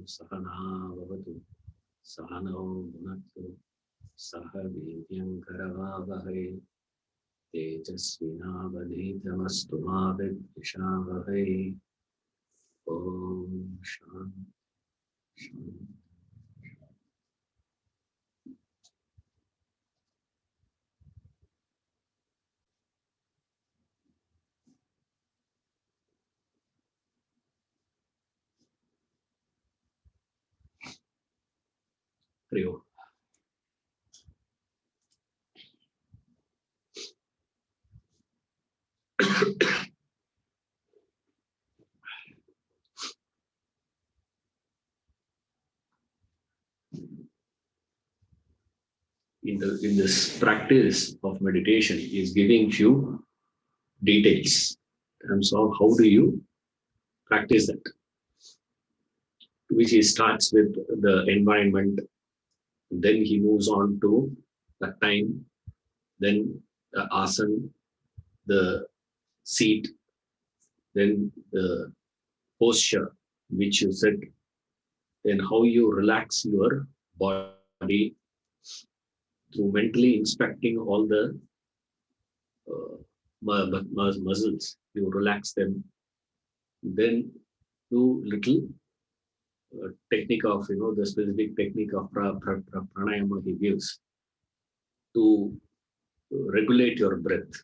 Sahana Vavatu Sahano Bhunaktu Sahar Vidyam Karavavahai Tejasvinavadhitamastu ma vidvishavahai. Om Shanti Shanti. Priyo. In this practice of meditation, he is giving few details. And so how do you practice that? Which he starts with the environment, then he moves on to the time, then the asana, the seat, then the posture which you sit, then how you relax your body through mentally inspecting all the muscles. You relax them, then do little technique of, the specific technique of pranayama he gives to regulate your breath,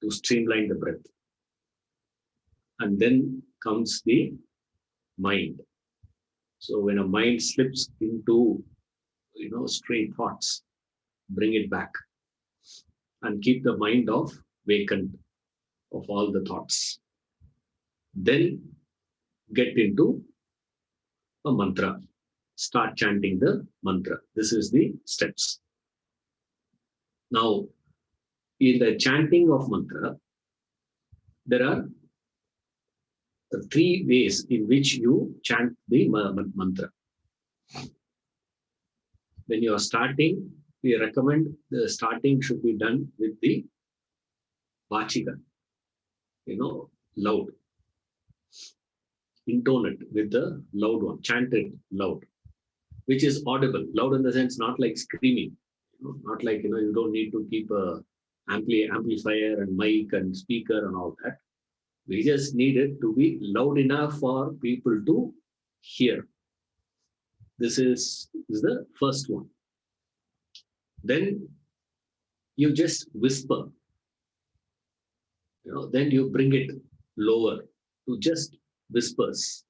to streamline the breath. And then comes the mind. So when a mind slips into, stray thoughts, bring it back and keep the mind vacant of all the thoughts. Then get into a mantra. Start chanting the mantra. This is the steps. Now, in the chanting of mantra, there are three ways in which you chant the mantra. When you are starting, we recommend the starting should be done with the vachika, loud. Intone it with the loud one, chant it loud, which is audible. Loud in the sense, not like screaming, not like, you don't need to keep a amplifier and mic and speaker and all that. We just need it to be loud enough for people to hear. This is the first one. Then you just whisper. Then you bring it lower to just whispers.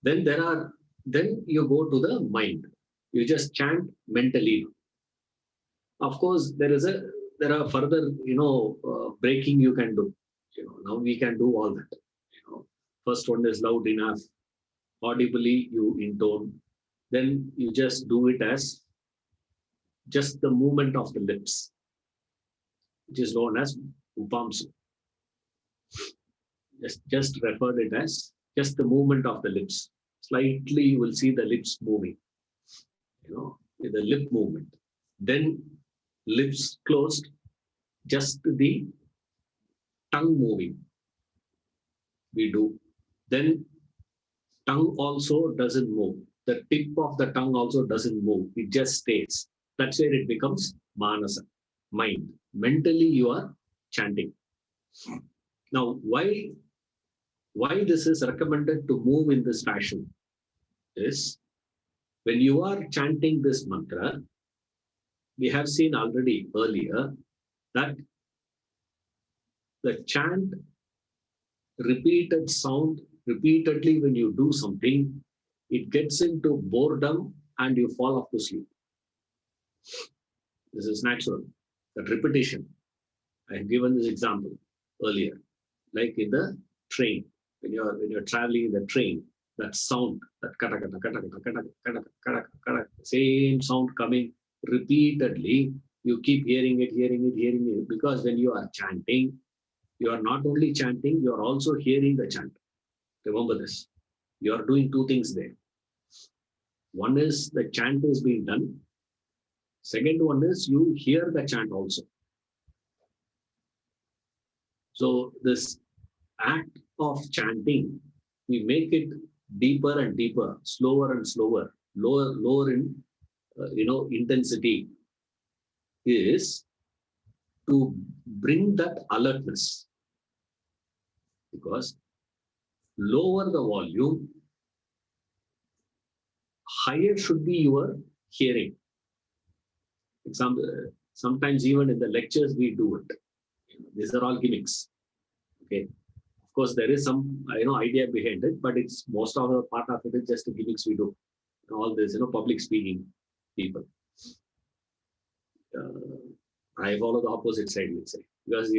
Then you go to the mind. You just chant mentally. Of course, there are further, breaking you can do. Now we can do all that. First one is loud enough, audibly you intone. Then you just do it as just the movement of the lips, which is known as upamsu. Just referred it as just the movement of the lips. Slightly you will see the lips moving, with the lip movement. Then lips closed, just the tongue moving. We do. Then tongue also doesn't move. The tip of the tongue also doesn't move. It just stays. That's where it becomes manasa, mind. Mentally you are chanting. Now, why this is recommended to move in this fashion is when you are chanting this mantra, we have seen already earlier that the chant, repeated sound, repeatedly when you do something, it gets into boredom and you fall off to sleep. This is natural. That repetition. I have given this example earlier. Like in the train, when you're traveling in the train, that sound, that kata kata kata kata kata kata kata kata, same sound coming repeatedly, you keep hearing it, because when you are chanting, you are not only chanting, you are also hearing the chant. Remember this. You are doing two things there. One is the chant is being done. Second one is you hear the chant also. So this act of chanting, we make it deeper and deeper, slower and slower, lower in intensity, is to bring that alertness. Because lower the volume, higher should be your hearing. Sometimes even in the lectures we do it. These are all gimmicks. Okay. Of course, there is some idea behind it, but it's most of the part of it is just the gimmicks we do. All this, public speaking people. I follow the opposite side, let's say, because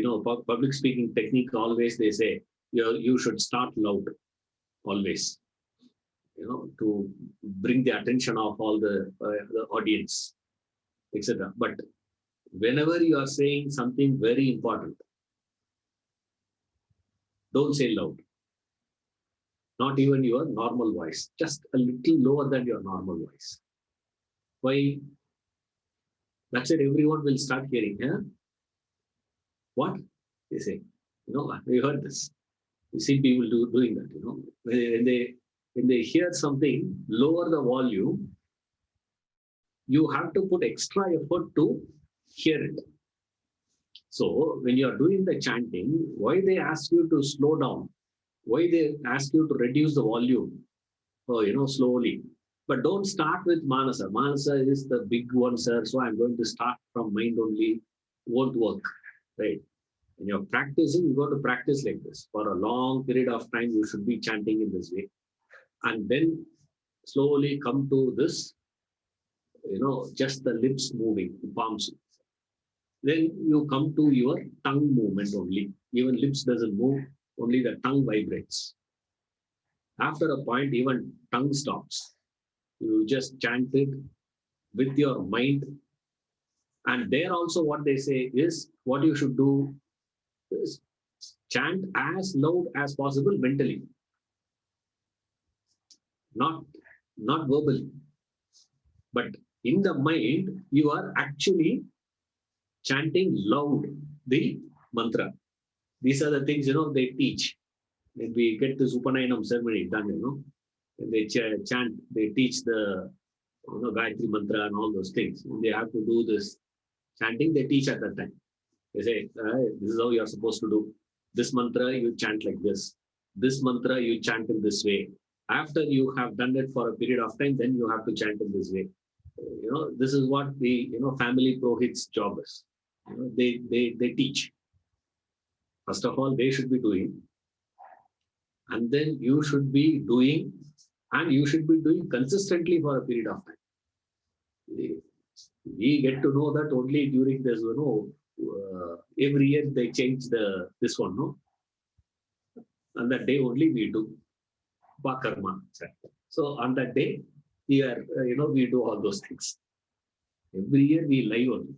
public speaking technique, always they say you should start loud, always, to bring the attention of all the audience, etc. But whenever you are saying something very important, don't say loud. Not even your normal voice, just a little lower than your normal voice. Why? That's it. Everyone will start hearing. Huh? What? They say. We heard this. You see people doing that. When they hear something, lower the volume. You have to put extra effort to hear it. So when you are doing the chanting, why they ask you to slow down? Why they ask you to reduce the volume? Slowly. But don't start with Manasa. Manasa is the big one, sir. So I'm going to start from mind only. Won't work, right? When you're practicing, you got to practice like this. For a long period of time, you should be chanting in this way. And then slowly come to this, just the lips moving, the palms. Then you come to your tongue movement only. Even lips doesn't move, only the tongue vibrates. After a point, even tongue stops. You just chant it with your mind. And there also what they say is, what you should do is chant as loud as possible mentally. Not verbally. But in the mind, you are actually chanting loud the mantra. These are the things, they teach. When we get this Upanayanam ceremony done, when they chant, they teach the Gayatri mantra and all those things. When they have to do this chanting, they teach at that time. They say, this is how you are supposed to do. This mantra, you chant like this. This mantra, you chant in this way. After you have done it for a period of time, then you have to chant in this way. This is what the family Purohit's job is. They teach. First of all, they should be doing. And then you should be doing, and you should be doing consistently for a period of time. We get to know that only during this, every year they change this one, no? And that day only we do Karma. So on that day, we are, we do all those things. Every year we live only.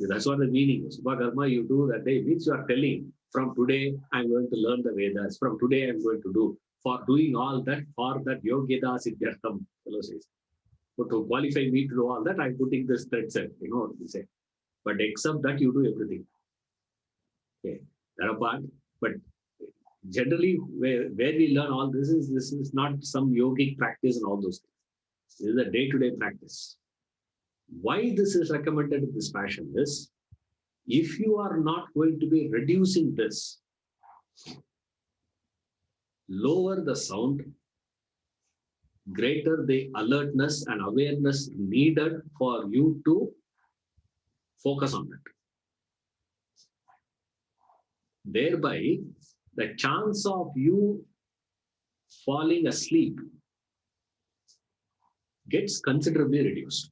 That's what the meaning is. Karma you do that day, which you are telling, from today I'm going to learn the Vedas. From today I'm going to do. For doing all that, for that Yogeda Siddhartham, fellow says. But to qualify me to do all that, I'm putting this thread set, what they say. But except that, you do everything. Okay, that apart. But generally, where we learn all this is not some yogic practice and all those things. This is a day-to-day practice. Why this is recommended in this fashion is, if you are not going to be reducing this, lower the sound, greater the alertness and awareness needed for you to focus on it. Thereby, the chance of you falling asleep gets considerably reduced.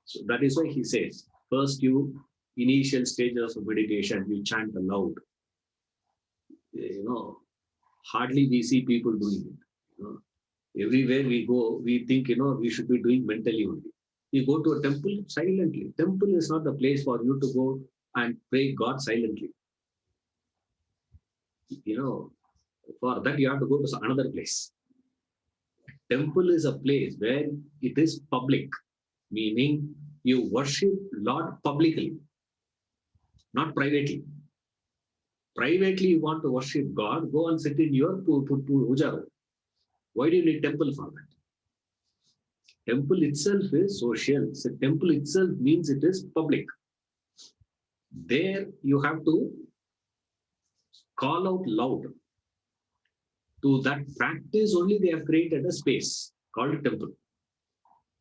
So that is why he says, first initial stages of meditation, you chant aloud. Hardly we see people doing it. Everywhere we go, we think, we should be doing mentally only. You go to a temple silently. Temple is not the place for you to go and pray God silently. For that you have to go to another place. Temple is a place where it is public, meaning you worship Lord publicly, not privately. Privately, you want to worship God, go and sit in your puja room. Why do you need temple for that? Temple itself is social. So temple itself means it is public. There you have to call out loud. To that practice only they have created a space called a temple.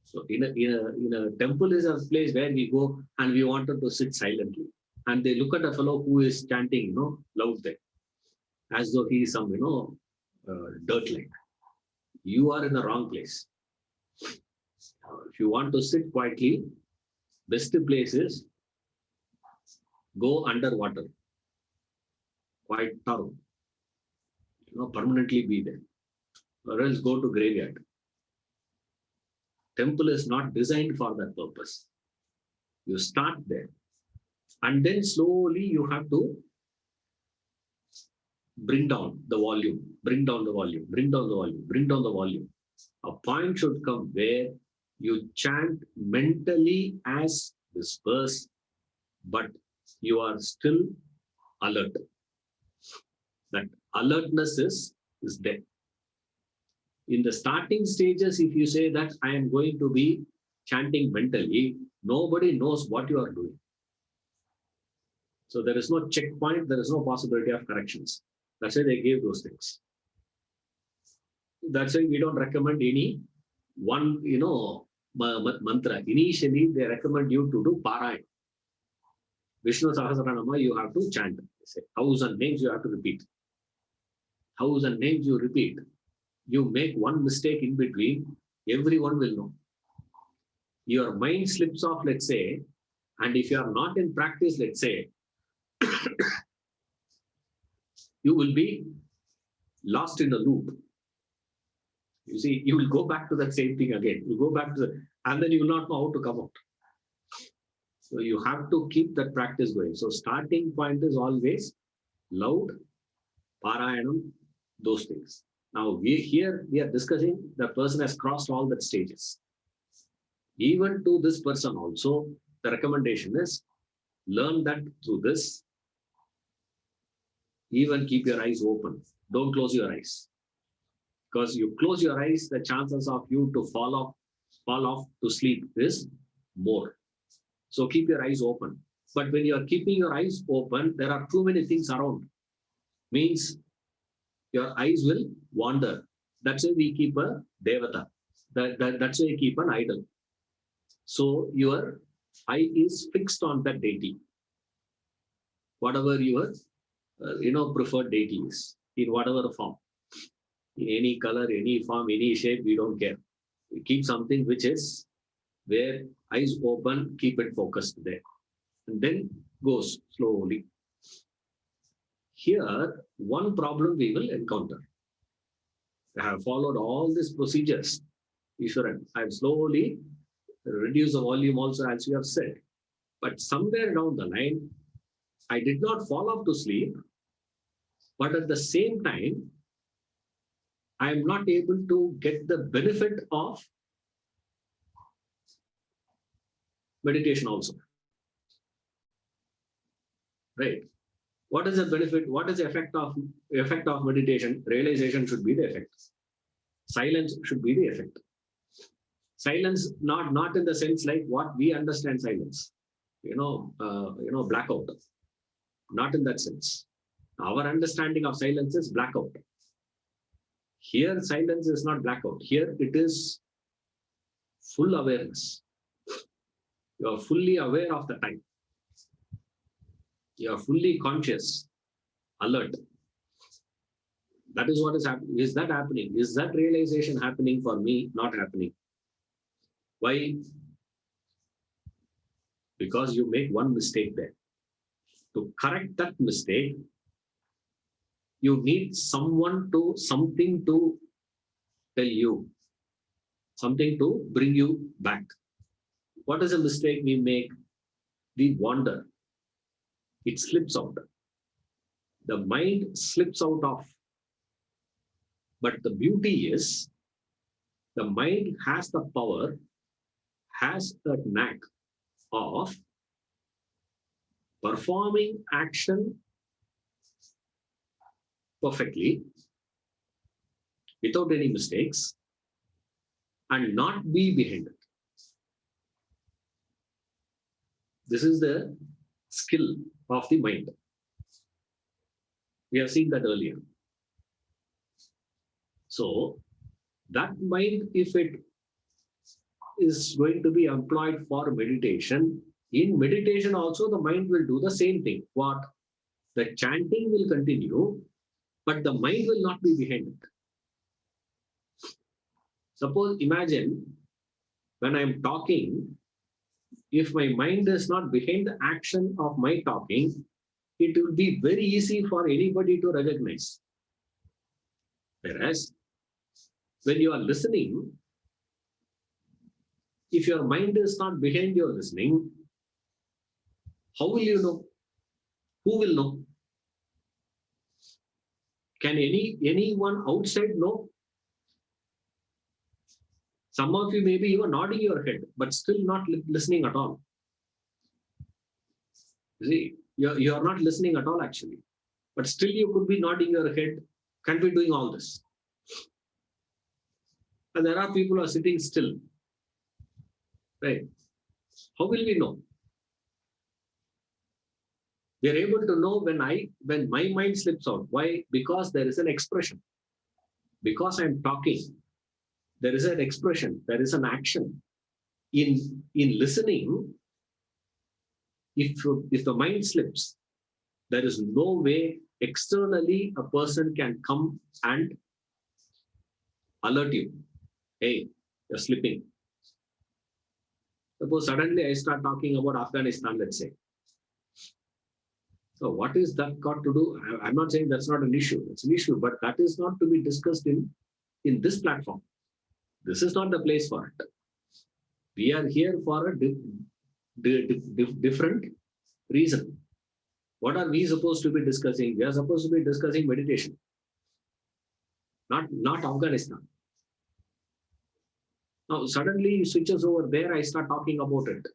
So in a temple is a place where we go and we wanted to sit silently. And they look at a fellow who is chanting, loud there, as though he is some, dirt like. You are in the wrong place. If you want to sit quietly, best place is go underwater, quiet town, permanently be there, or else go to graveyard. Temple is not designed for that purpose. You start there, and then slowly you have to bring down the volume, bring down the volume, bring down the volume, bring down the volume. A point should come where you chant mentally as this verse, but you are still alert. That alertness is there. In the starting stages, if you say that I am going to be chanting mentally, nobody knows what you are doing. So there is no checkpoint, there is no possibility of corrections. That's why they gave those things. That's why we don't recommend any one, mantra. Initially, they recommend you to do Parayana. Vishnu Sahasranama, you have to chant. Say 1,000 names you have to repeat. 1,000 names you repeat. You make one mistake in between, everyone will know. Your mind slips off, let's say, and if you are not in practice, let's say, you will be lost in a loop. You see, you will go back to that same thing again. You go back to and then you will not know how to come out. So you have to keep that practice going. So starting point is always loud, Parayanam, those things. Now we are discussing the person has crossed all that stages. Even to this person also, the recommendation is learn that through this. Even keep your eyes open. Don't close your eyes. Because you close your eyes, the chances of you to fall off to sleep is more. So keep your eyes open. But when you are keeping your eyes open, there are too many things around. Means your eyes will wander. That's why we keep a devata. That's why you keep an idol. So your eye is fixed on that deity. Whatever your preferred deity is, in whatever form. In any color, any form, any shape, we don't care. We keep something which is where eyes open, keep it focused there. And then goes slowly. Here, one problem we will encounter. I have followed all these procedures, Ishwaran. I have slowly reduced the volume also, as you have said. But somewhere down the line, I did not fall off to sleep, but at the same time, I am not able to get the benefit of meditation also. Right? What is the benefit? What is the effect of meditation? Realization should be the effect. Silence should be the effect. Silence, not in the sense like what we understand silence. Blackout. Not in that sense. Our understanding of silence is blackout. Here, silence is not blackout. Here, it is full awareness. You are fully aware of the time. You are fully conscious, alert. That is what is happening. Is that happening? Is that realization happening for me? Not happening. Why? Because you make one mistake there. To correct that mistake, you need something to tell you, something to bring you back. What is a mistake we make? We wander. It slips out. The mind slips out of. But the beauty is, the mind has the power, has the knack of performing action perfectly, without any mistakes, and not be behind it. This is the skill of the mind. We have seen that earlier. So that mind, if it is going to be employed for meditation, in meditation also the mind will do the same thing. What? The chanting will continue, but the mind will not be behind it. Suppose, imagine when I'm talking, if my mind is not behind the action of my talking, it will be very easy for anybody to recognize. Whereas, when you are listening, if your mind is not behind your listening, how will you know? Who will know? Can anyone outside know? Some of you maybe you are nodding your head, but still not listening at all. See, you are not listening at all actually, but still you could be nodding your head, can't be doing all this. And there are people who are sitting still, right? How will we know? We are able to know when my mind slips out. Why? Because there is an expression. Because I'm talking, there is an expression, there is an action. In listening, if the mind slips, there is no way externally a person can come and alert you. Hey, you're slipping. Suppose suddenly I start talking about Afghanistan, let's say. So what is that got to do? I'm not saying that's not an issue. It's an issue, but that is not to be discussed in this platform. This is not the place for it. We are here for a different reason. What are we supposed to be discussing? We are supposed to be discussing meditation, not Afghanistan. Now suddenly switches over there, I start talking about it.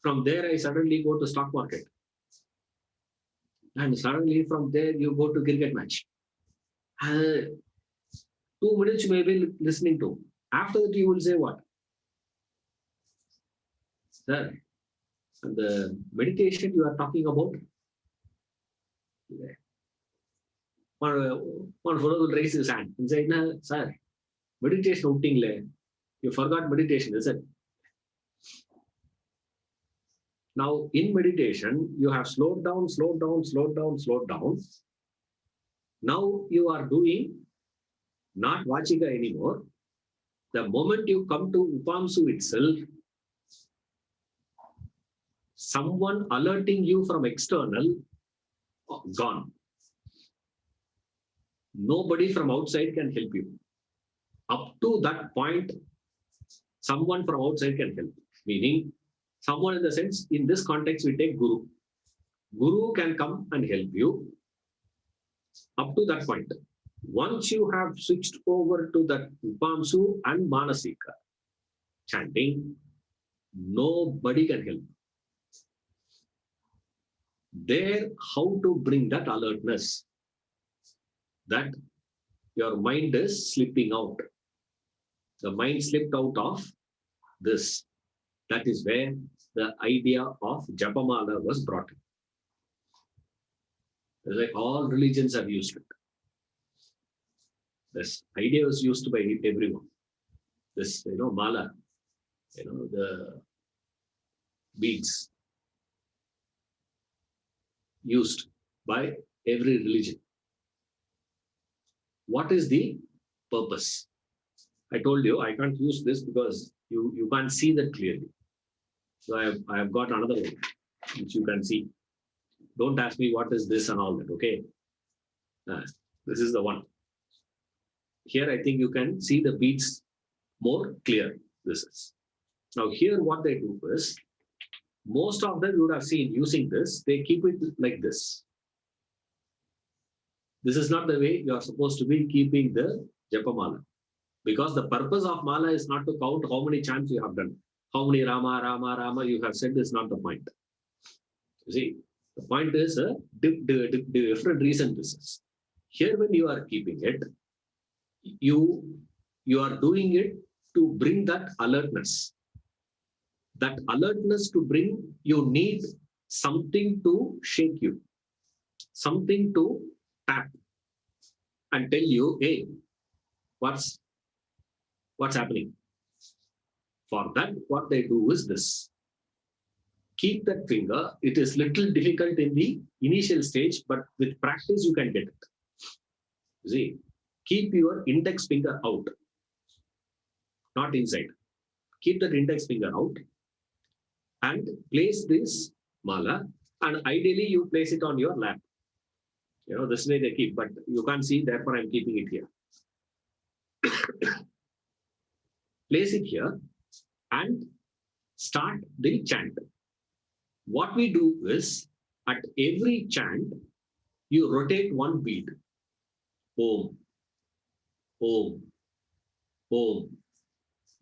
From there, I suddenly go to stock market. And suddenly from there, you go to cricket match. 2 minutes you may be listening to. After that, you will say what? Sir, the meditation you are talking about, one fellow will raise his hand and say, no, sir, meditation, you forgot meditation, is it? Now, in meditation, you have slowed down, slowed down, slowed down, slowed down. Now you are doing not Vachika anymore. The moment you come to Upamsu itself, someone alerting you from external, gone. Nobody from outside can help you. Up to that point, someone from outside can help. Meaning, someone in the sense, in this context, we take Guru. Guru can come and help you up to that point. Once you have switched over to that Upamsu and Manasika chanting, nobody can help. There, how to bring that alertness, that your mind is slipping out. The mind slipped out of this. That is where the idea of Japamala was brought in. It's like all religions have used it. This idea was used by everyone. This, mala, the beads used by every religion. What is the purpose? I told you I can't use this because you can't see that clearly. So I have got another one which you can see. Don't ask me what is this and all that, okay? This is the one. Here I think you can see the beads more clear. This is. Now here what they do is, most of them you would have seen using this, they keep it like this. This is not the way you are supposed to be keeping the Japamala. Because the purpose of Mala is not to count how many chants you have done. How many Rama, Rama, Rama you have said is not the point. You see, the point is a different reason this is. Here, when you are keeping it, you are doing it to bring that alertness. That alertness to bring, you need something to shake you, something to tap and tell you, hey, what's happening? For that, what they do is this. Keep that finger. It is little difficult in the initial stage, but with practice, you can get it. See, keep your index finger out, not inside. Keep that index finger out and place this mala, and ideally you place it on your lap. This way they keep, but you can't see, therefore I'm keeping it here. Place it here and start the chant. What we do is, at every chant, you rotate one bead. Om, Om, Om.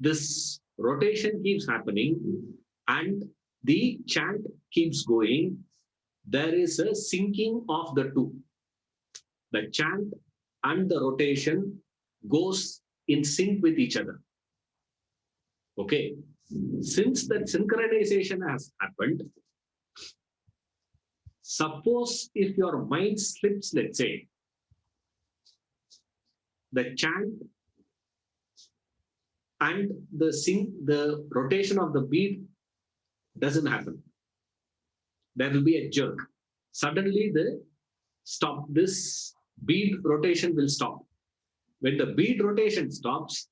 This rotation keeps happening and the chant keeps going. There is a syncing of the two. The chant and the rotation goes in sync with each other. Okay. Since that synchronization has happened, suppose if your mind slips, let's say, the chant and the rotation of the bead doesn't happen. There will be a jerk. Suddenly this bead rotation will stop. When the bead rotation stops,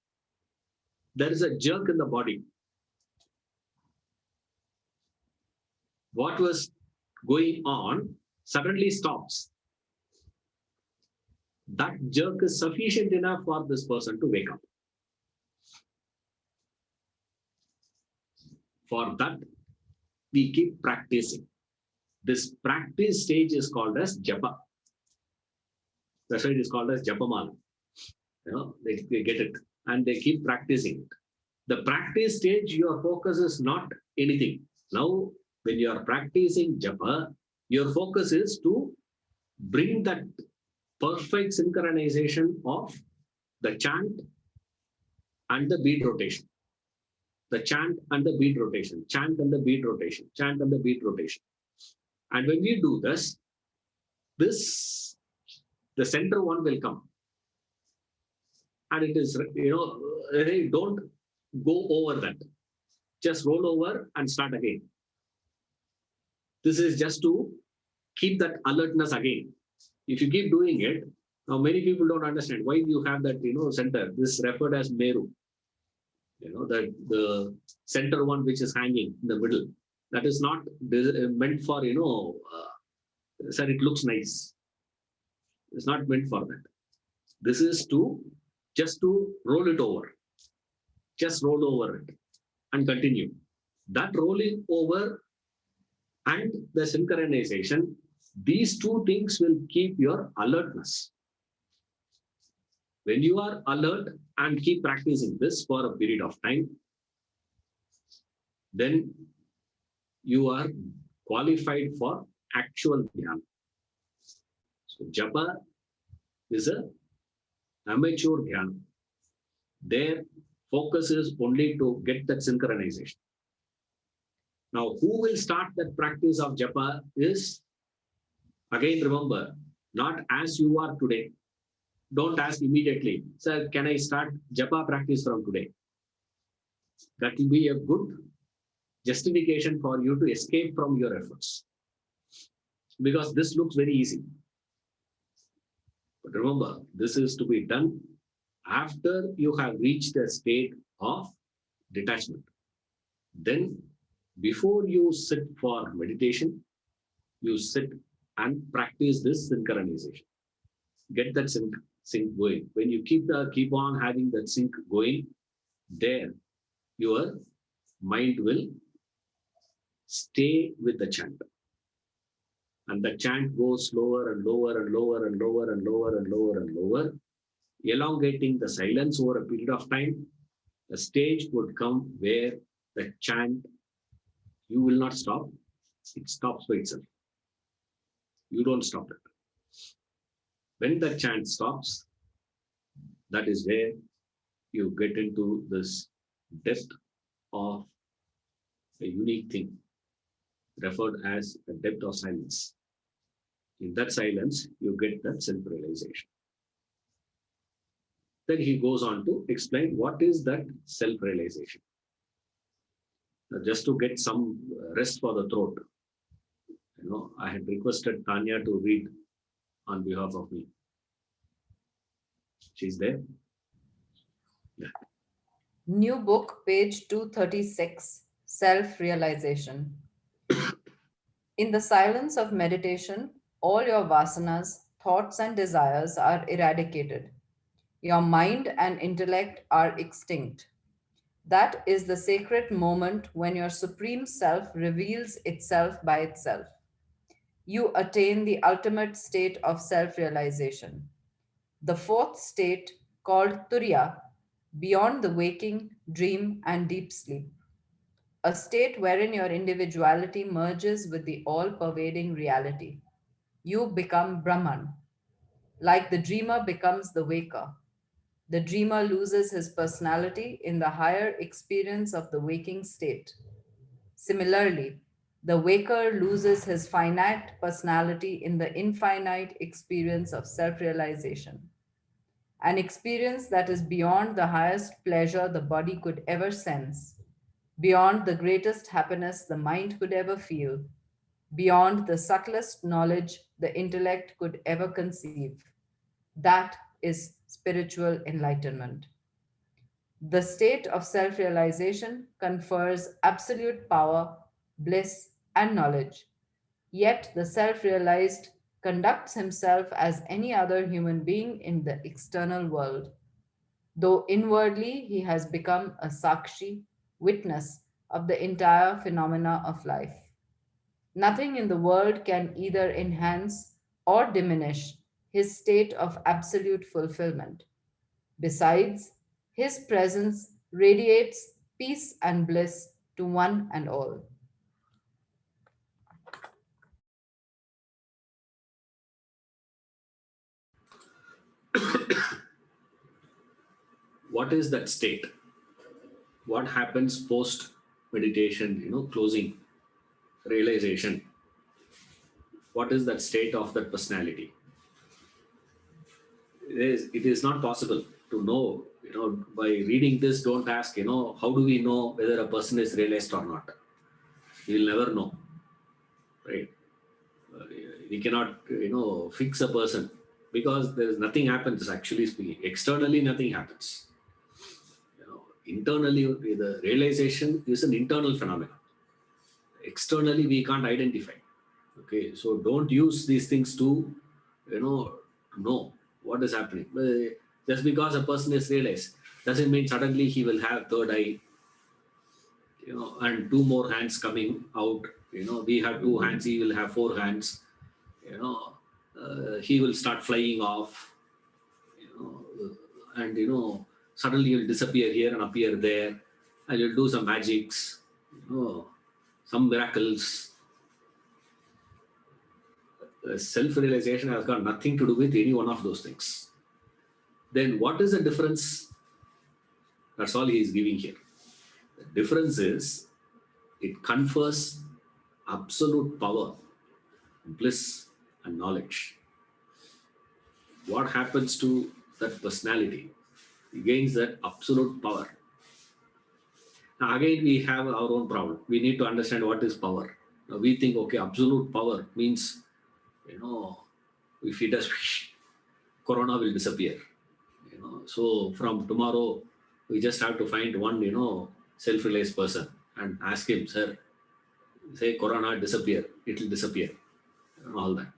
there is a jerk in the body. What was going on suddenly stops. That jerk is sufficient enough for this person to wake up. For that, we keep practicing. This practice stage is called as japa. That's why it is called as japamala. They get it and they keep practicing it. The practice stage, your focus is not anything. Now, when you are practicing japa, your focus is to bring that perfect synchronization of the chant and the beat rotation. The chant and the beat rotation, chant and the beat rotation, chant and the beat rotation. And when we do this, the center one will come. And it is, don't go over that. Just roll over and start again. This is just to keep that alertness again. If you keep doing it, now many people don't understand why you have that, center. This referred as Meru. The center one which is hanging in the middle. That is not meant for, sir, it looks nice. It's not meant for that. This is just to roll it over. Just roll over it and continue. That rolling over and the synchronization, these two things will keep your alertness. When you are alert and keep practicing this for a period of time, then you are qualified for actual dhyana. So japa is an amateur dhyana. Their focus is only to get that synchronization. Now, who will start that practice of japa is, again, remember, not as you are today. Don't ask immediately, sir, can I start japa practice from today? That will be a good justification for you to escape from your efforts. Because this looks very easy. But remember, this is to be done after you have reached a state of detachment. Then, before you sit for meditation, you sit and practice this synchronization. Get that sync going. When you keep on having that sync going, there your mind will stay with the chant. And the chant goes slower and lower and lower and lower and lower and lower and lower, elongating the silence over a period of time. A stage would come where the chant, you will not stop. It stops by itself. You don't stop it. When the chant stops, that is where you get into this depth of a unique thing referred as the depth of silence. In that silence, you get that self-realization. Then he goes on to explain what is that self-realization. Now, just to get some rest for the throat, I had requested Tanya to read on behalf of me. She's there. Yeah. New book, page 236, Self-Realization. In the silence of meditation, all your vasanas, thoughts, and desires are eradicated. Your mind and intellect are extinct. That is the sacred moment when your supreme self reveals itself by itself. You attain the ultimate state of self realization. The fourth state, called Turiya, beyond the waking, dream, and deep sleep. A state wherein your individuality merges with the all pervading reality. You become Brahman, like the dreamer becomes the waker. The dreamer loses his personality in the higher experience of the waking state. Similarly, the waker loses his finite personality in the infinite experience of self realization, an experience that is beyond the highest pleasure the body could ever sense, beyond the greatest happiness the mind could ever feel, beyond the subtlest knowledge the intellect could ever conceive. That is spiritual enlightenment. The state of self realization confers absolute power, bliss, and knowledge. Yet the self realized conducts himself as any other human being in the external world, though inwardly he has become a sakshi, witness of the entire phenomena of life. Nothing in the world can either enhance or diminish his state of absolute fulfillment. Besides, his presence radiates peace and bliss to one and all. What is that state? What happens post meditation, closing, realization? What is that state of that personality? It is not possible to know, by reading this. Don't ask, how do we know whether a person is realized or not? We will never know, right? Uh, we cannot, fix a person because there is nothing happens, actually speaking. Externally, nothing happens. Internally, the realization is an internal phenomenon. Externally, we can't identify. Okay, so don't use these things to, know what is happening. Just because a person is realized doesn't mean suddenly he will have third eye, and two more hands coming out. We have two hands, he will have four hands. He will start flying off, and suddenly he'll disappear here and appear there, and he'll do some magics, some miracles. Self-realization has got nothing to do with any one of those things. Then what is the difference? That's all he is giving here. The difference is it confers absolute power, bliss, and knowledge. What happens to that personality? He gains that absolute power. Now again, we have our own problem. We need to understand what is power. Now we think, okay, absolute power means, if he does, corona will disappear. So from tomorrow, we just have to find one, self-realized person and ask him, sir, say corona disappear, it will disappear, and all that.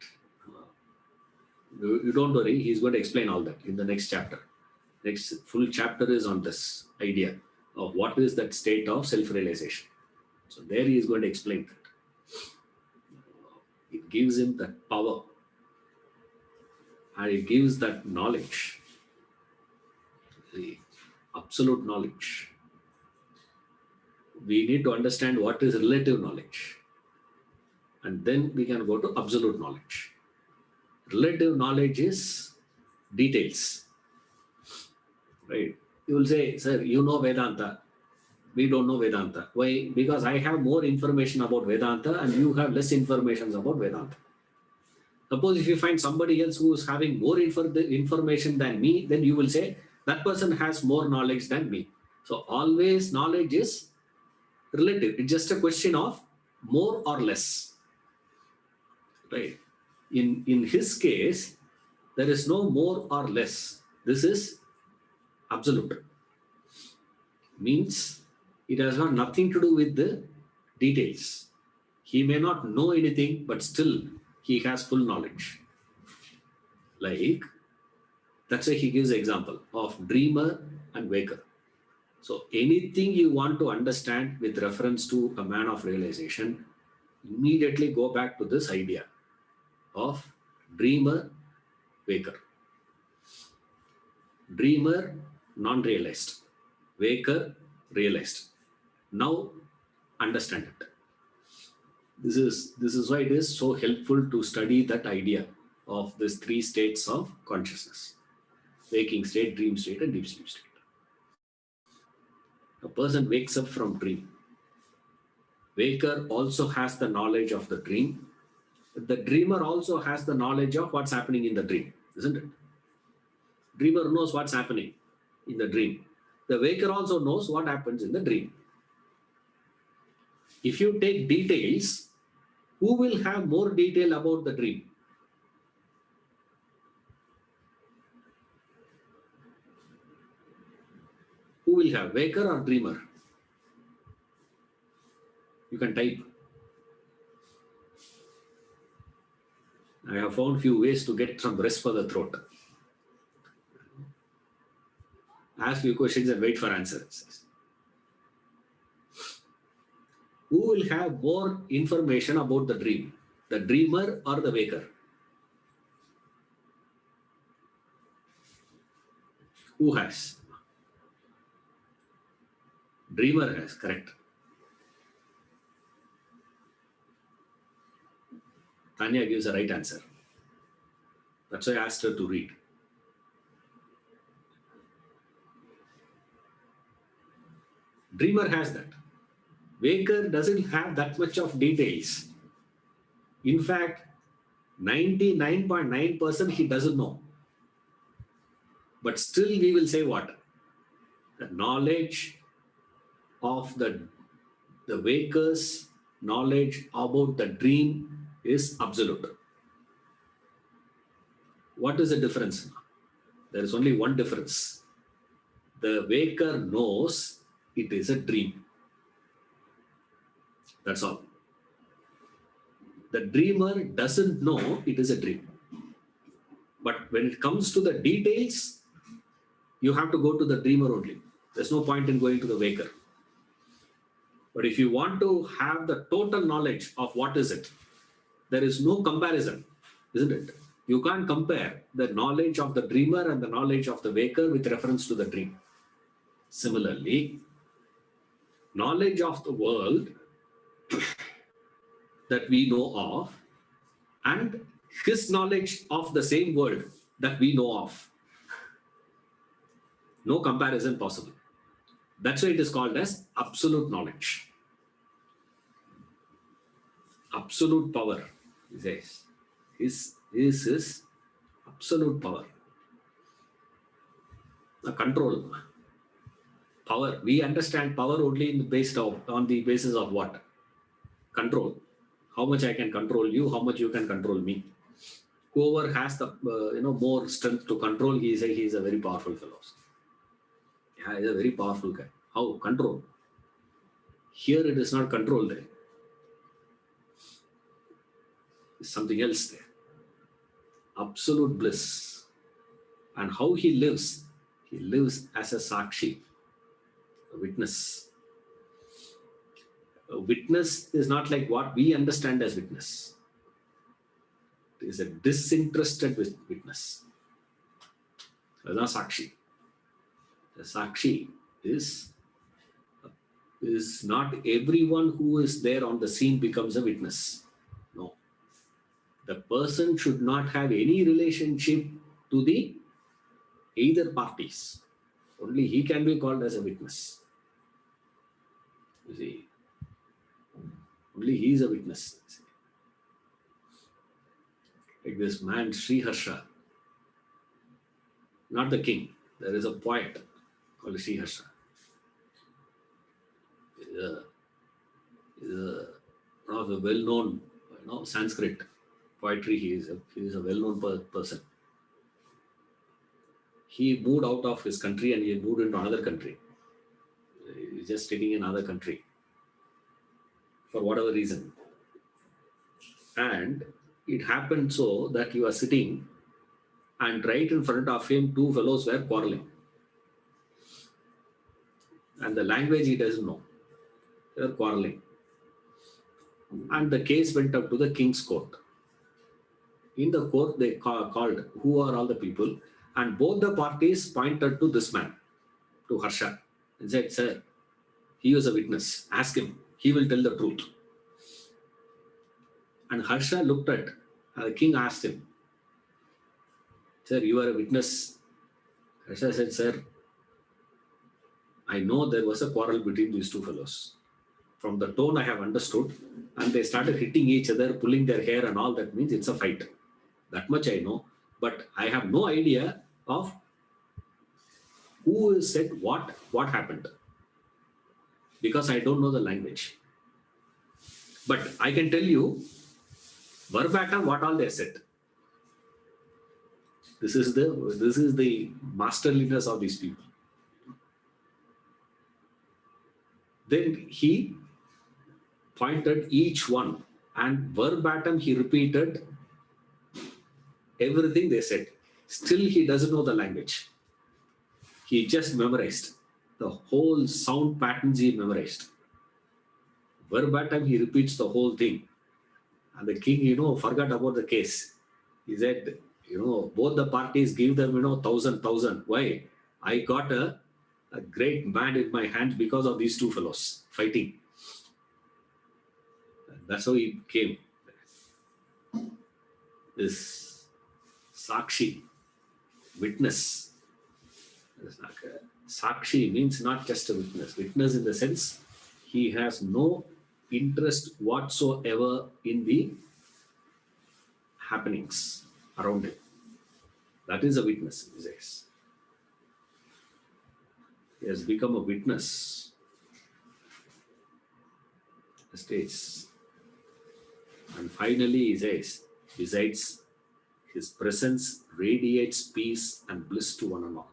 You don't worry, he's going to explain all that in the next chapter. Next full chapter is on this idea of what is that state of self-realization. So there he is going to explain that. It gives him that power, and it gives that knowledge, the absolute knowledge. We need to understand what is relative knowledge, and then we can go to absolute knowledge. Relative knowledge is details, right? You will say, sir, you know Vedanta. We don't know Vedanta. Why? Because I have more information about Vedanta and you have less information about Vedanta. Suppose if you find somebody else who is having more information than me, then you will say that person has more knowledge than me. So always knowledge is relative. It's just a question of more or less, right? In his case, there is no more or less. This is absolute. Means it has got nothing to do with the details. He may not know anything, but still he has full knowledge. Like, that's why he gives example of dreamer and waker. So anything you want to understand with reference to a man of realization, immediately go back to this idea of dreamer, waker. Dreamer, non-realized. Waker, realized. Now understand it. This is why it is so helpful to study that idea of these three states of consciousness: waking state, dream state, and deep sleep state. A person wakes up from dream. Waker also has the knowledge of the dream. The dreamer also has the knowledge of what's happening in the dream, isn't it? Dreamer knows what's happening in the dream. The waker also knows what happens in the dream. If you take details, who will have more detail about the dream? Who will have, waker or dreamer? You can type. I have found few ways to get some rest for the throat. Ask few questions and wait for answers. Who will have more information about the dream? The dreamer or the waker? Who has? Dreamer has, correct. Tanya gives a right answer. That's why I asked her to read. Dreamer has that. Waker doesn't have that much of details. In fact, 99.9% he doesn't know. But still we will say what? The knowledge of the waker's knowledge about the dream is absolute. What is the difference? There is only one difference. The waker knows it is a dream. That's all. The dreamer doesn't know it is a dream. But when it comes to the details, you have to go to the dreamer only. There's no point in going to the waker. But if you want to have the total knowledge of what is it, there is no comparison, isn't it? You can't compare the knowledge of the dreamer and the knowledge of the waker with reference to the dream. Similarly, knowledge of the world that we know of and his knowledge of the same world that we know of, no comparison possible. That's why it is called as absolute knowledge. Absolute power, he says. This is absolute power. A control. Power. We understand power only on the basis of what? Control. How much I can control you, how much you can control me. Whoever has the more strength to control, he is a very powerful fellow. Yeah, he's a very powerful guy. How? Control. Here it is not control there. It's something else there. Absolute bliss. And how he lives as a sakshi, a witness. A witness is not like what we understand as witness. It is a disinterested witness. It's not sakshi. The sakshi is not everyone who is there on the scene becomes a witness. No. The person should not have any relationship to the either parties. Only he can be called as a witness. You see, only he is a witness. Like this man Sri Harsha, not the king. There is a poet called Sri Harsha. One of the well-known, Sanskrit poetry. He is a well-known person. He moved out of his country and he moved into another country. He's just sitting in another country for whatever reason. And it happened so that he was sitting and right in front of him, two fellows were quarreling. And the language he doesn't know. They were quarreling. And the case went up to the king's court. In the court, they called who are all the people, and both the parties pointed to this man, to Harsha, and said, "Sir, he was a witness. Ask him. He will tell the truth." And Harsha looked at, the king asked him, "Sir, you are a witness." Harsha said, "Sir, I know there was a quarrel between these two fellows. From the tone I have understood, and they started hitting each other, pulling their hair and all. That means it's a fight. That much I know. But I have no idea of who said what happened. Because I don't know the language. But I can tell you verbatim what all they said." This is the masterliness of these people. Then he pointed each one and verbatim he repeated everything they said. Still he doesn't know the language. He just memorized. The whole sound patterns he memorized. Verbatim he repeats the whole thing. And the king, forgot about the case. He said, both the parties give them, 1,000. Why? I got a great man in my hand because of these two fellows fighting. And that's how he came. This Sakshi, witness. Sakshi means not just a witness. Witness in the sense he has no interest whatsoever in the happenings around him. That is a witness, he says. He has become a witness. The states. And finally, he says, besides, his presence radiates peace and bliss to one and all.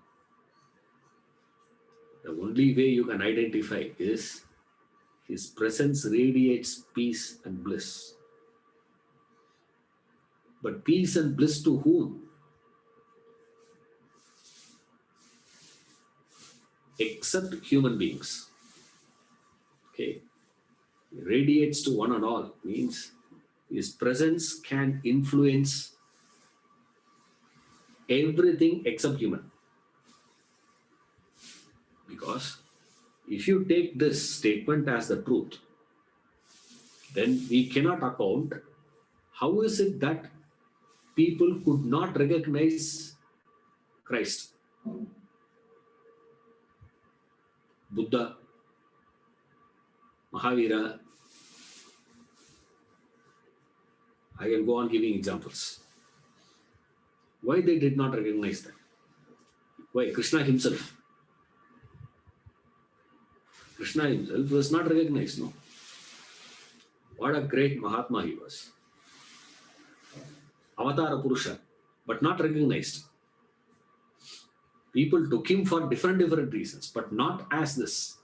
The only way you can identify is his presence radiates peace and bliss. But peace and bliss to whom? Except human beings. Okay. Radiates to one and all means his presence can influence everything except human. Because if you take this statement as the truth, then we cannot account how is it that people could not recognize Christ, Buddha, Mahavira. I can go on giving examples. Why they did not recognize that? Why? Krishna himself was not recognized, no? What a great Mahatma he was. Avatara Purusha, but not recognized. People took him for different reasons, but not as this.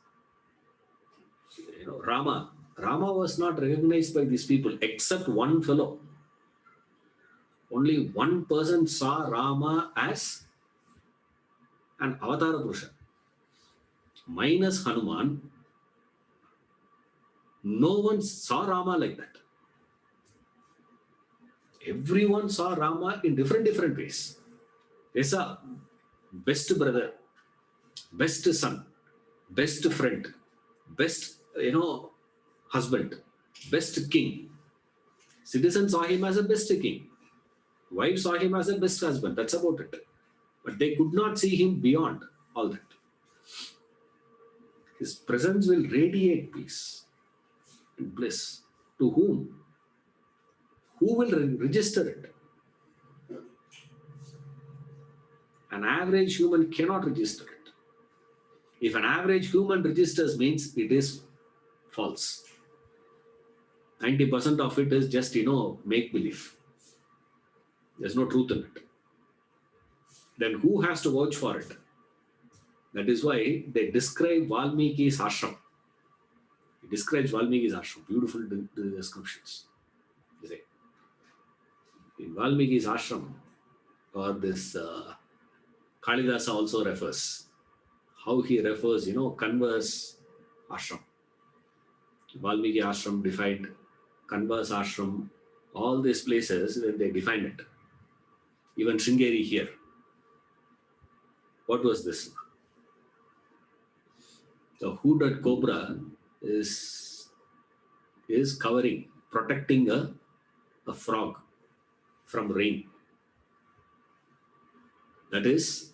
Rama was not recognized by these people except one fellow. Only one person saw Rama as an Avatara Purusha. Minus Hanuman, no one saw Rama like that. Everyone saw Rama in different ways. They saw best brother, best son, best friend, best, husband, best king. Citizens saw him as a best king. Wife saw him as a best husband. That's about it. But they could not see him beyond all that. His presence will radiate peace and bliss. To whom? Who will register it? An average human cannot register it. If an average human registers, means it is false. 90% of it is just, make believe. There's no truth in it. Then who has to vouch for it? That is why they describe Valmiki's ashram. He describes Valmiki's ashram. Beautiful descriptions. You see. In Valmiki's ashram, or this Kalidasa also refers. How he refers, Kanva's ashram. Valmiki ashram defined, Kanva's ashram, all these places, when they define it. Even Sringeri here. What was this? The hooded cobra is covering, protecting a frog from rain. That is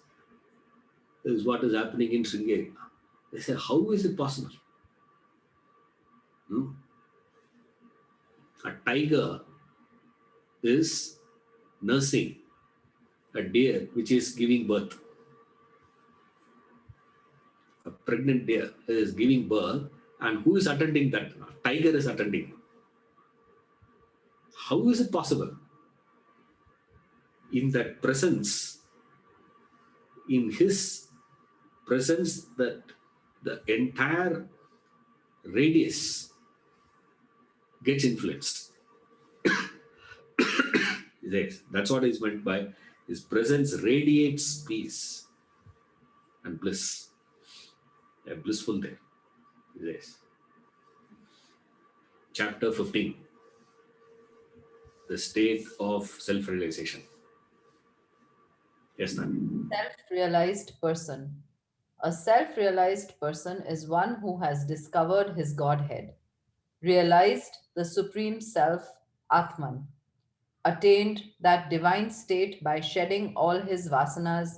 what is happening in Sringeri. They say, how is it possible? A tiger is nursing a deer which is giving birth. A pregnant deer is giving birth, and who is attending that? Tiger is attending. How is it possible? In that presence, in his presence, that the entire radius gets influenced. Yes, that's what is meant by his presence radiates peace and bliss. A blissful day. Yes. Chapter 15. The state of self-realization. Yes, ma'am. Self-realized person. A self-realized person is one who has discovered his Godhead, realized the Supreme Self, Atman, attained that divine state by shedding all his vasanas,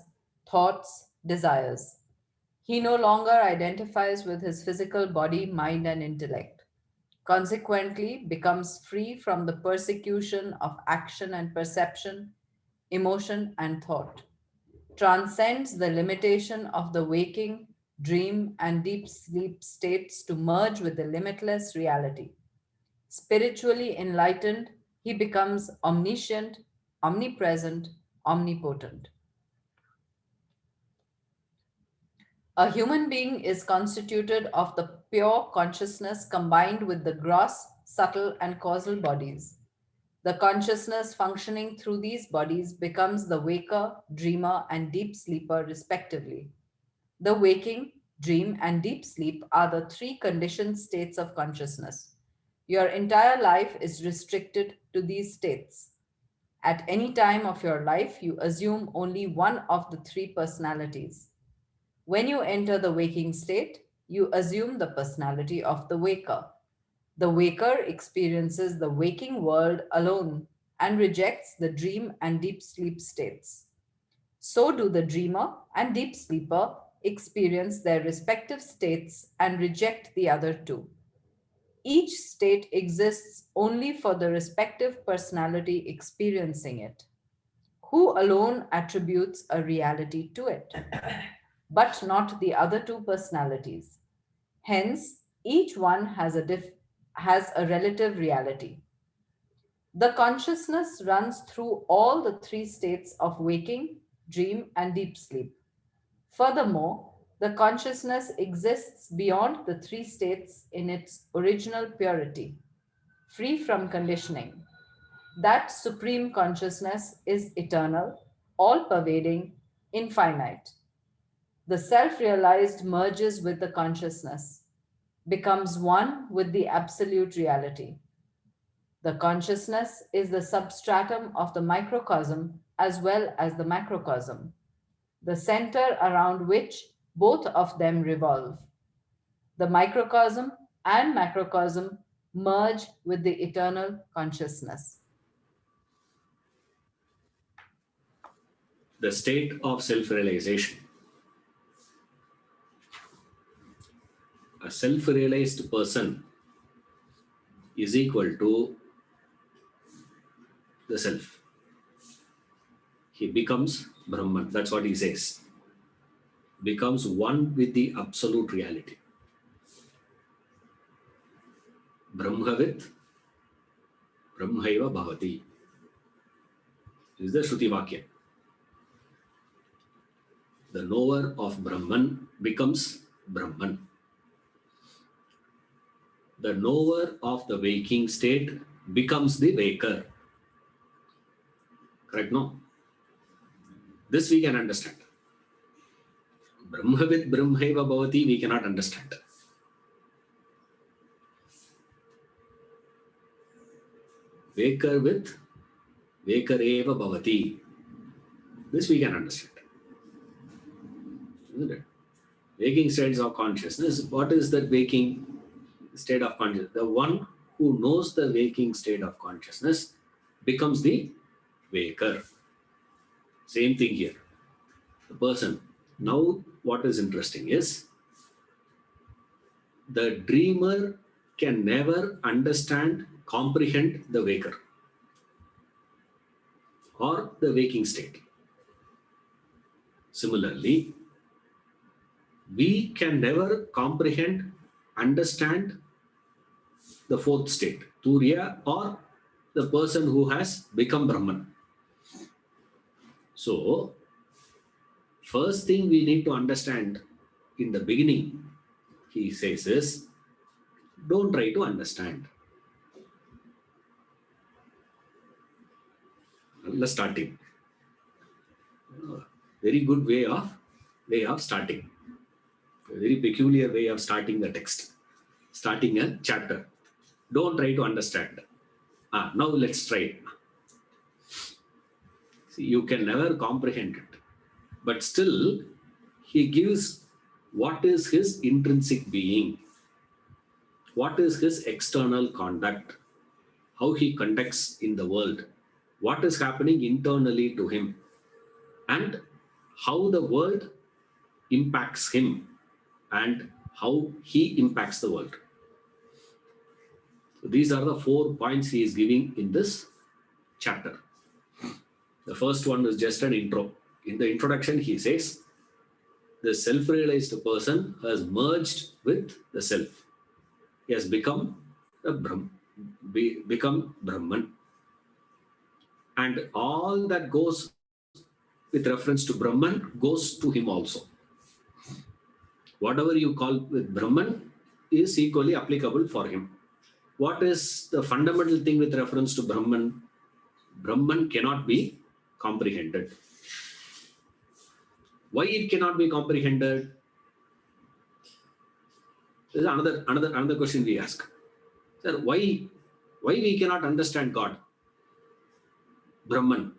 thoughts, desires. He no longer identifies with his physical body, mind, and intellect, consequently becomes free from the persecution of action and perception, emotion, and thought, transcends the limitation of the waking, dream, and deep sleep states to merge with the limitless reality. Spiritually enlightened, he becomes omniscient, omnipresent, omnipotent. A human being is constituted of the pure consciousness combined with the gross, subtle, and causal bodies. The consciousness functioning through these bodies becomes the waker, dreamer, and deep sleeper, respectively. The waking, dream, and deep sleep are the three conditioned states of consciousness. Your entire life is restricted to these states. At any time of your life, you assume only one of the three personalities. When you enter the waking state, you assume the personality of the waker. The waker experiences the waking world alone and rejects the dream and deep sleep states. So do the dreamer and deep sleeper experience their respective states and reject the other two. Each state exists only for the respective personality experiencing it, who alone attributes a reality to it, but not the other two personalities. Hence, each one has a relative reality. The consciousness runs through all the three states of waking, dream, and deep sleep. Furthermore, the consciousness exists beyond the three states in its original purity, free from conditioning. That supreme consciousness is eternal, all pervading, infinite. The self realized merges with the consciousness, becomes one with the absolute reality. The consciousness is the substratum of the microcosm as well as the macrocosm, the center around which both of them revolve. The microcosm and macrocosm merge with the eternal consciousness. the state of self-realization. A self-realized person is equal to the self. He becomes Brahman. That's what he says. Becomes one with the absolute reality. Brahmavit Brahmaiva Bhavati is the Shruti Vakya. The knower of Brahman becomes Brahman. The knower of the waking state becomes the waker. Correct, no? This we can understand. Brahmavit Brahmaiva Bhavati we cannot understand. Waker with Vakareva Bhavati. This we can understand. Isn't it? Waking states of consciousness. What is that waking state of consciousness? The one who knows the waking state of consciousness becomes the waker. Same thing here. The person. Now, what is interesting is the dreamer can never understand, comprehend the waker or the waking state. Similarly, we can never comprehend, understand the fourth state, Turiya, or the person who has become Brahman. So, first thing we need to understand in the beginning, he says is, don't try to understand. Let's start it. Very good way of starting. A very peculiar way of starting the text, starting a chapter. Don't try to understand. Now let's try it. See, you can never comprehend it, but still he gives what is his intrinsic being, what is his external conduct, how he conducts in the world, what is happening internally to him, and how the world impacts him and how he impacts the world. So these are the 4 points he is giving in this chapter. The first one is just an intro. In the introduction, he says, the self-realized person has merged with the self. He has become become Brahman. And all that goes with reference to Brahman goes to him also. Whatever you call with Brahman is equally applicable for him. What is the fundamental thing with reference to Brahman? Brahman cannot be comprehended. Why it cannot be comprehended? This is another question we ask. Sir, why we cannot understand God? Brahman,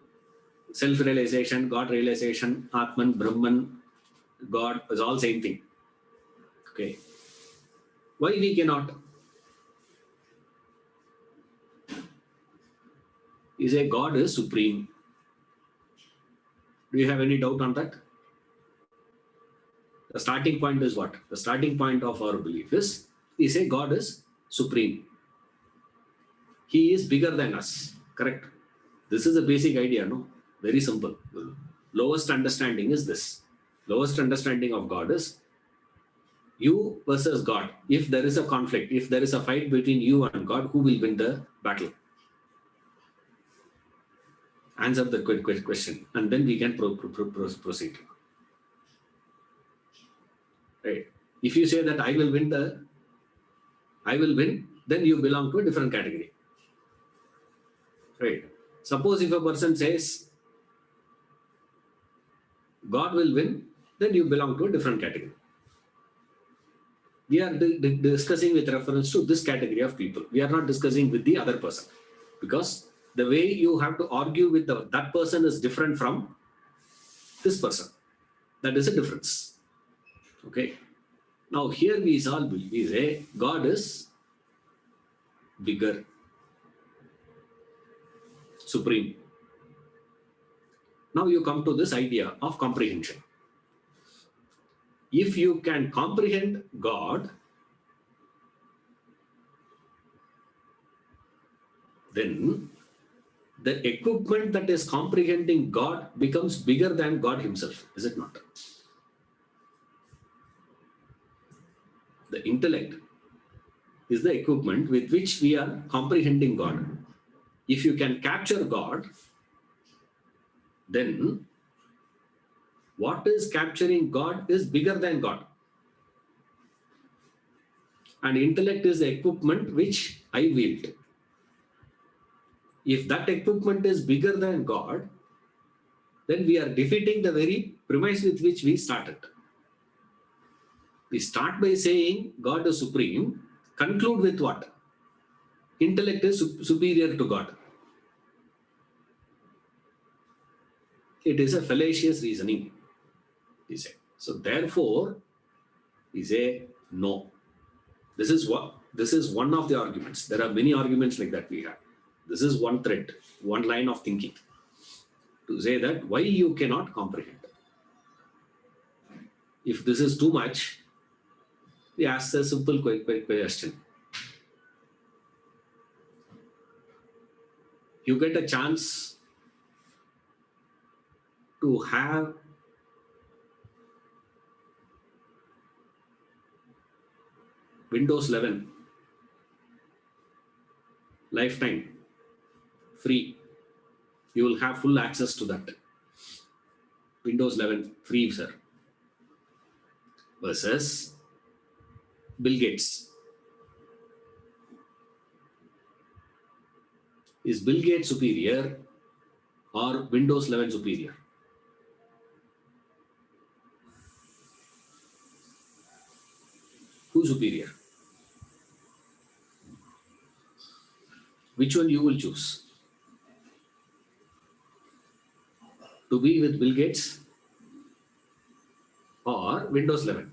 self-realization, God realization, Atman, Brahman, God is all same thing. Okay. Why we cannot? You say God is supreme. Do you have any doubt on that? The starting point is what? The starting point of our belief is, we say God is supreme. He is bigger than us. Correct? This is a basic idea, no? Very simple. The lowest understanding is this. Lowest understanding of God is you versus God. If there is a conflict, if there is a fight between you and God, who will win the battle? Answer the question, and then we can proceed. Right? If you say that I will win, then you belong to a different category. Right? Suppose if a person says God will win, then you belong to a different category. We are discussing with reference to this category of people. We are not discussing with the other person, because the way you have to argue with that person is different from this person. That is a difference. Okay. Now here we say God is bigger, supreme. Now you come to this idea of comprehension. If you can comprehend God, then the equipment that is comprehending God becomes bigger than God himself, is it not? The intellect is the equipment with which we are comprehending God. If you can capture God, then what is capturing God is bigger than God. And intellect is the equipment which I wield. If that equipment is bigger than God, then we are defeating the very premise with which we started. We start by saying God is supreme, conclude with what? Intellect is superior to God. It is a fallacious reasoning, we say. So therefore, we say no. This is one of the arguments. There are many arguments like that we have. This is one thread, one line of thinking to say that why you cannot comprehend. If this is too much, we ask a simple question. You get a chance to have Windows 11 lifetime free. You will have full access to that. Windows 11 free, sir. Versus Bill Gates. Is Bill Gates superior or Windows 11 superior? Who's superior? Which one you will choose? To be with Bill Gates or Windows 11?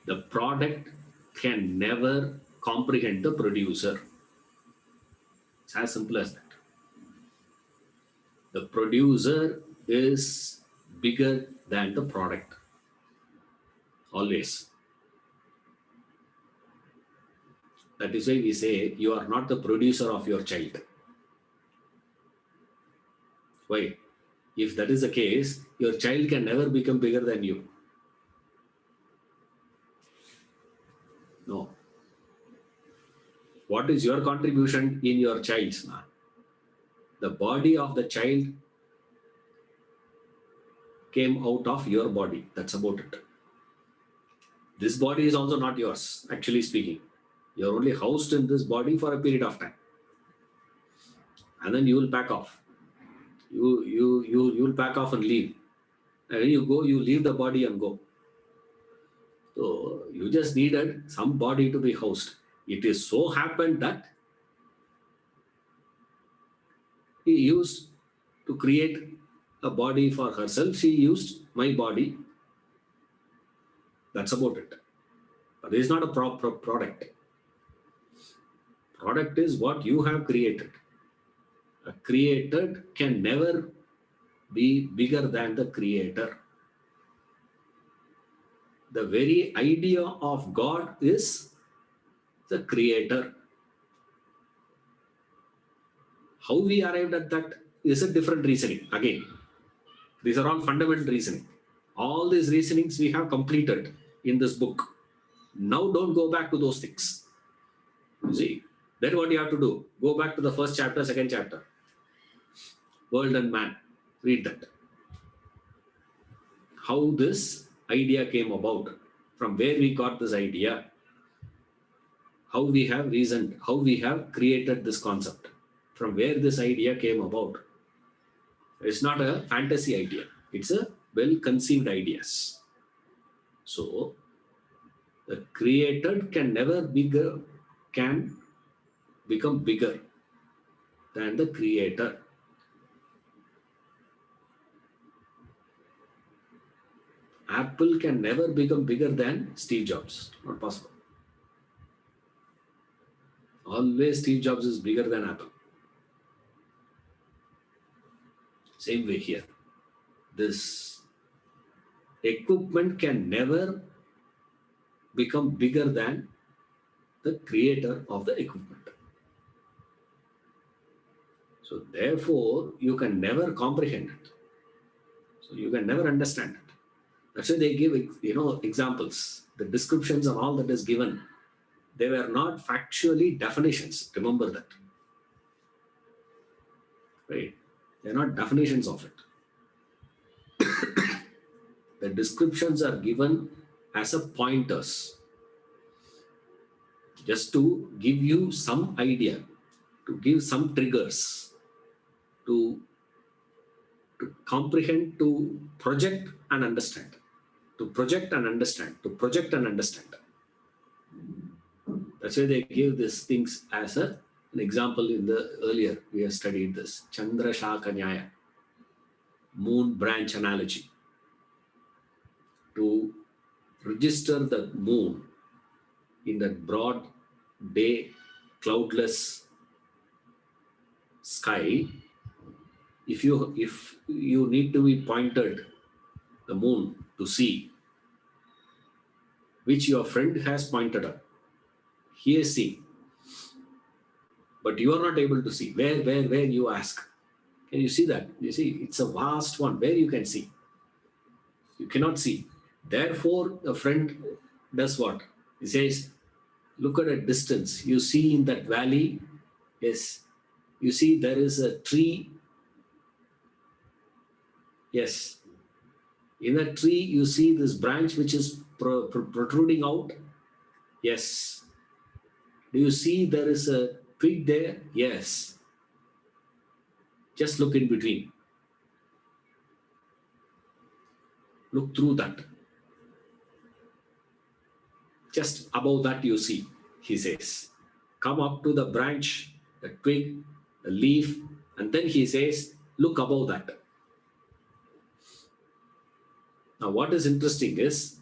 The product can never comprehend the producer. It's as simple as that. The producer is bigger than the product. Always. That is why we say you are not the producer of your child. Why? If that is the case, your child can never become bigger than you. No. What is your contribution in your child's? The body of the child came out of your body. That's about it. This body is also not yours, actually speaking. You're only housed in this body for a period of time. And then you will pack off. You'll pack off and leave. And when you go, you leave the body and go. So you just needed some body to be housed. It is so happened that he used to create a body for herself. She used my body. That's about it. But it is not a product. Product is what you have created. A created can never be bigger than the creator. The very idea of God is the creator. How we arrived at that is a different reasoning. Again, these are all fundamental reasoning. All these reasonings we have completed in this book. Now don't go back to those things. You see, then what you have to do? Go back to the first chapter, second chapter. World and Man. Read that. How this idea came about, from where we got this idea, how we have reasoned, how we have created this concept, from where this idea came about. It's not a fantasy idea. It's a well-conceived ideas. So, the created can never can become bigger than the creator. Apple can never become bigger than Steve Jobs. Not possible. Always Steve Jobs is bigger than Apple. Same way here. This equipment can never become bigger than the creator of the equipment. So therefore, you can never comprehend it. So you can never understand it. That's why they give, examples. The descriptions and all that is given, they were not factually definitions. Remember that. Right? They're not definitions of it. The descriptions are given as a pointers, just to give you some idea, to give some triggers, to comprehend, to project and understand, to project and understand, to project and understand. That's why they give these things as an example. In the earlier we have studied this Chandra Shaka Nyaya, moon branch analogy. To register the moon in that broad day, cloudless sky, if you need to be pointed the moon to see, which your friend has pointed out, he is seeing, but you are not able to see. Where you ask, can you see that? You see, it's a vast one. Where you can see, you cannot see. Therefore, a friend does what? He says, look at a distance. You see in that valley, yes, you see there is a tree. Yes, in a tree you see this branch which is protruding out. Yes. Do you see there is a twig there? Yes. Just look in between. Look through that. Just above that you see, he says. Come up to the branch, the twig, the leaf, and then he says, look above that. Now what is interesting is,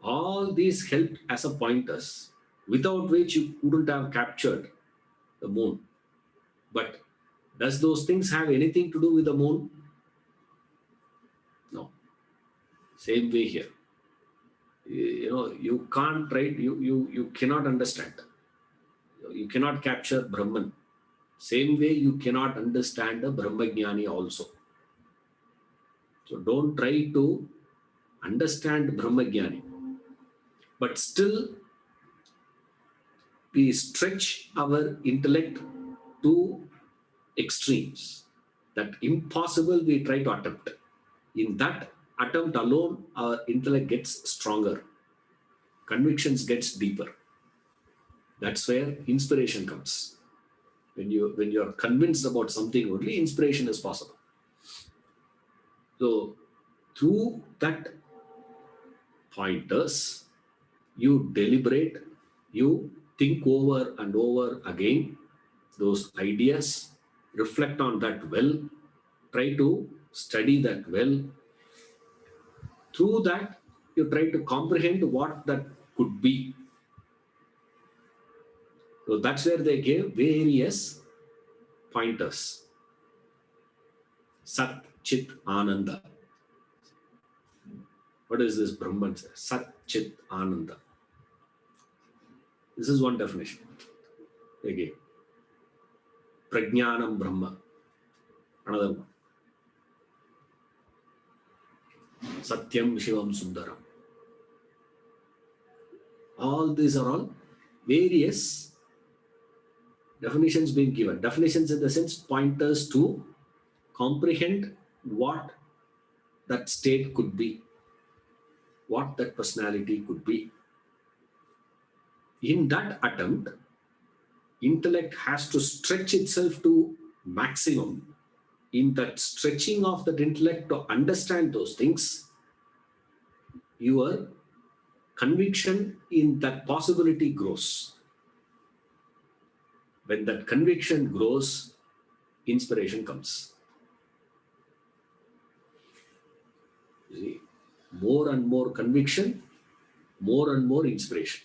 all these helped as a pointers, without which you couldn't have captured the moon. But does those things have anything to do with the moon? No. Same way here. You can't write, you cannot understand. You cannot capture Brahman. Same way you cannot understand a Brahmajnani also. So don't try to understand Brahmajnani. But still, we stretch our intellect to extremes. That impossible we try to attempt. In that attempt alone, our intellect gets stronger. Convictions gets deeper. That's where inspiration comes. When you are convinced about something, only inspiration is possible. So through that pointers, you deliberate, you think over and over again those ideas, reflect on that well, try to study that well. Through that, you try to comprehend what that could be. So that's where they gave various pointers. Sat, Chit, Ananda. What is this Brahman? Sat, Chit, Ananda. This is one definition. Again, Prajnanam Brahma. Another one. Satyam Shivam Sundaram. All these are all various definitions being given. Definitions in the sense pointers to comprehend what that state could be, what that personality could be. In that attempt, intellect has to stretch itself to maximum. In that stretching of that intellect to understand those things, your conviction in that possibility grows. When that conviction grows, inspiration comes. You see, more and more conviction, more and more inspiration.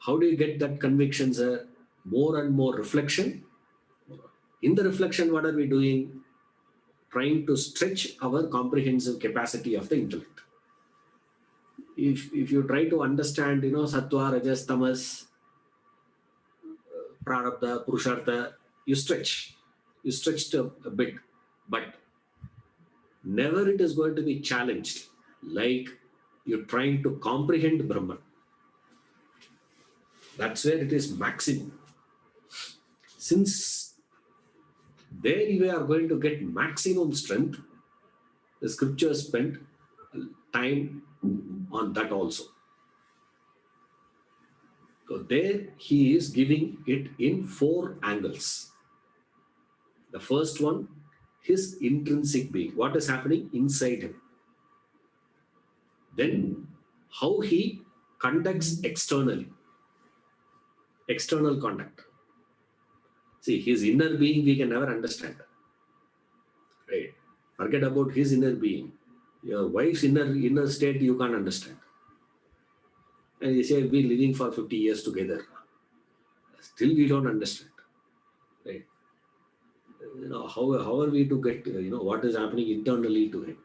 How do you get that conviction, sir? More and more reflection. In the reflection, what are we doing? Trying to stretch our comprehensive capacity of the intellect. If you try to understand, sattva, rajas, tamas, prarabdha, purushartha, you stretch. You stretched a bit, but never it is going to be challenged like you're trying to comprehend Brahman. That's where it is maximum. Since there you are going to get maximum strength, the scriptures spent time on that also. So there he is giving it in 4 angles. The first one, his intrinsic being, what is happening inside him. Then how he conducts externally, external conduct. See, his inner being we can never understand. Right? Forget about his inner being. Your wife's inner state you can't understand. And you say we're living for 50 years together. Still we don't understand. Right? How are we to get what is happening internally to him?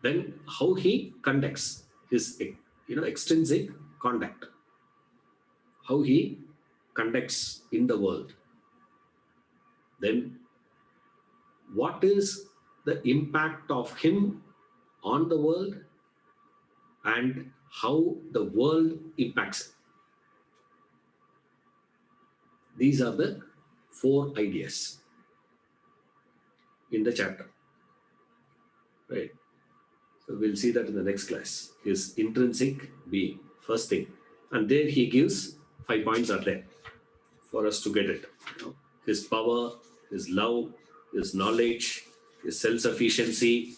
Then how he conducts his extrinsic conduct. How he conducts in the world. Then what is the impact of him on the world and how the world impacts him. These are the 4 ideas in the chapter. Right. So we'll see that in the next class. His intrinsic being, first thing. And there he gives 5 points are there for us to get it. His power, his love, his knowledge, his self-sufficiency,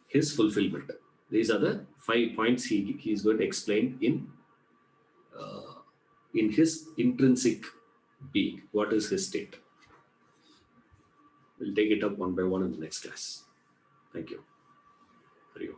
his fulfillment. These are the 5 points he's going to explain in his intrinsic being. What is his state? We'll take it up one by one in the next class. Thank you. Hari Om.